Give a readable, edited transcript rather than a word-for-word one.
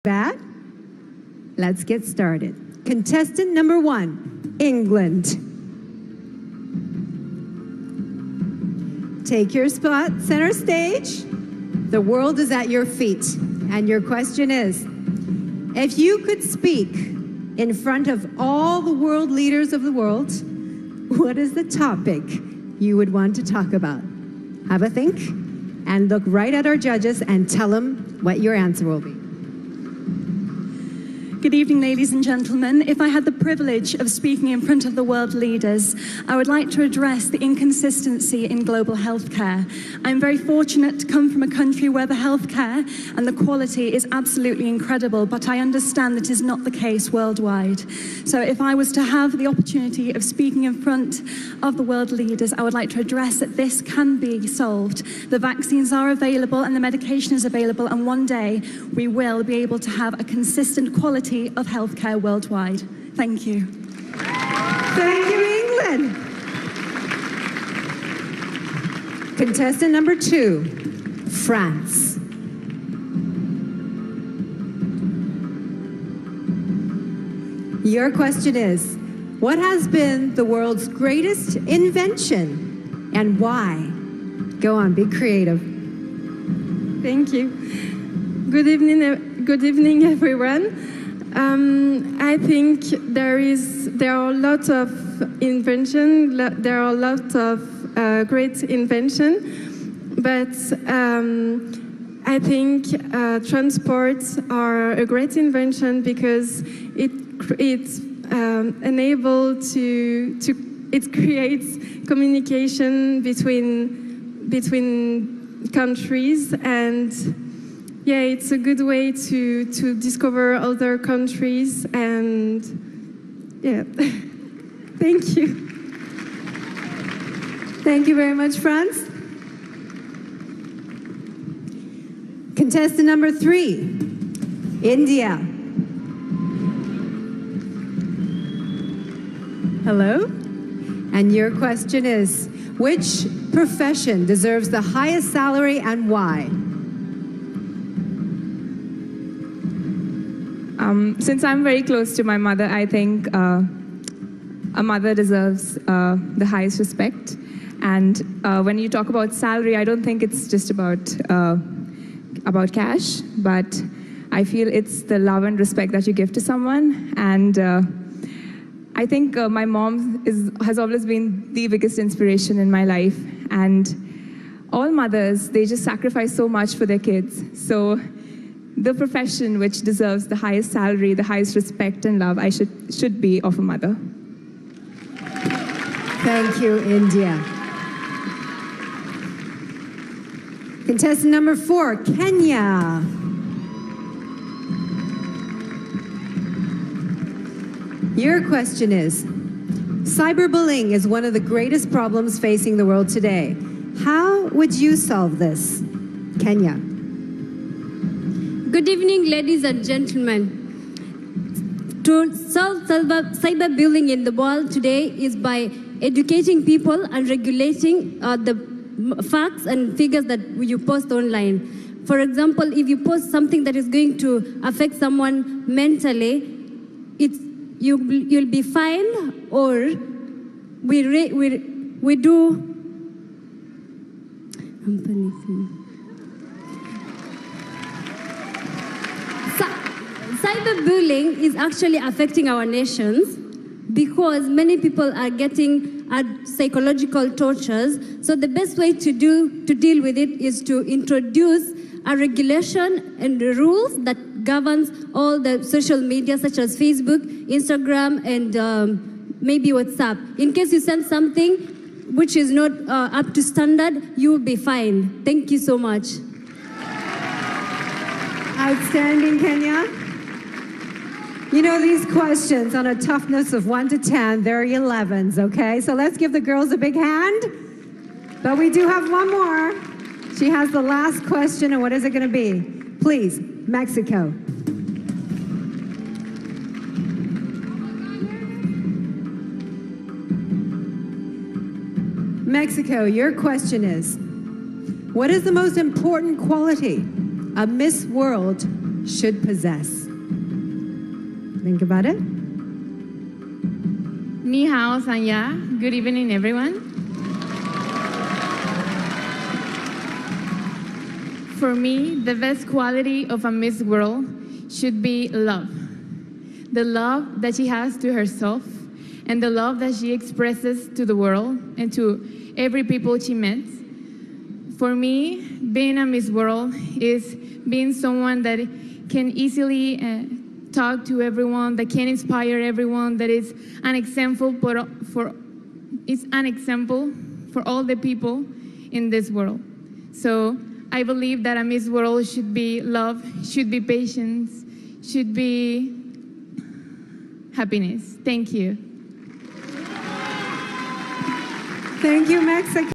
Bad? Let's get started. Contestant number 1, England. Take your spot, center stage. The world is at your feet. And your question is, if you could speak in front of all the world leaders of the world, what is the topic you would want to talk about? Have a think and look right at our judges and tell them what your answer will be. Good evening, ladies and gentlemen. If I had the privilege of speaking in front of the world leaders, I would like to address the inconsistency in global healthcare. I'm very fortunate to come from a country where the healthcare and the quality is absolutely incredible, but I understand that is not the case worldwide. So if I was to have the opportunity of speaking in front of the world leaders, I would like to address that this can be solved. The vaccines are available and the medication is available, and one day we will be able to have a consistent quality of healthcare worldwide. Thank you. Thank you, England. Contestant number 2, France. Your question is, what has been the world's greatest invention and why? Go on, be creative. Thank you. Good evening, everyone. I think there are lots of invention. There are lots of great invention, but I think transports are a great invention because it's it creates communication between countries, and yeah, it's a good way to discover other countries, and yeah, thank you. Thank you very much, France. Contestant number 3, India. Hello? And your question is, which profession deserves the highest salary and why? Since I'm very close to my mother, I think a mother deserves the highest respect. And when you talk about salary, I don't think it's just about cash, but I feel it's the love and respect that you give to someone. And I think my mom has always been the biggest inspiration in my life. And all mothers, they just sacrifice so much for their kids. So the profession which deserves the highest salary, the highest respect and love, should be of a mother. Thank you, India. Contestant number 4, Kenya. Your question is, cyberbullying is one of the greatest problems facing the world today. How would you solve this? Kenya. Good evening, ladies and gentlemen. To solve cyberbullying in the world today is by educating people and regulating the facts and figures that you post online. For example, if you post something that is going to affect someone mentally, you'll be fined, or we do. I'm panicking. Cyberbullying is actually affecting our nations because many people are getting psychological tortures. So the best way to deal with it is to introduce a regulation and the rules that governs all the social media such as Facebook, Instagram, and maybe WhatsApp. In case you send something which is not up to standard, you will be fined. Thank you so much. Outstanding, Kenya. You know, these questions on a toughness of 1 to 10, they're 11s, okay? So let's give the girls a big hand. But we do have one more. She has the last question, and what is it going to be? Please, Mexico. Mexico, your question is, what is the most important quality a Miss World should possess? Think about it. Ni hao, Sanya. Good evening, everyone. For me, the best quality of a Miss World should be love. The love that she has to herself and the love that she expresses to the world and to every people she meets. For me, being a Miss World is being someone that can easily talk to everyone, that can inspire everyone, that is an example for all the people in this world. So I believe that a Miss World should be love, should be patience, should be happiness. Thank you. Thank you, Mexico.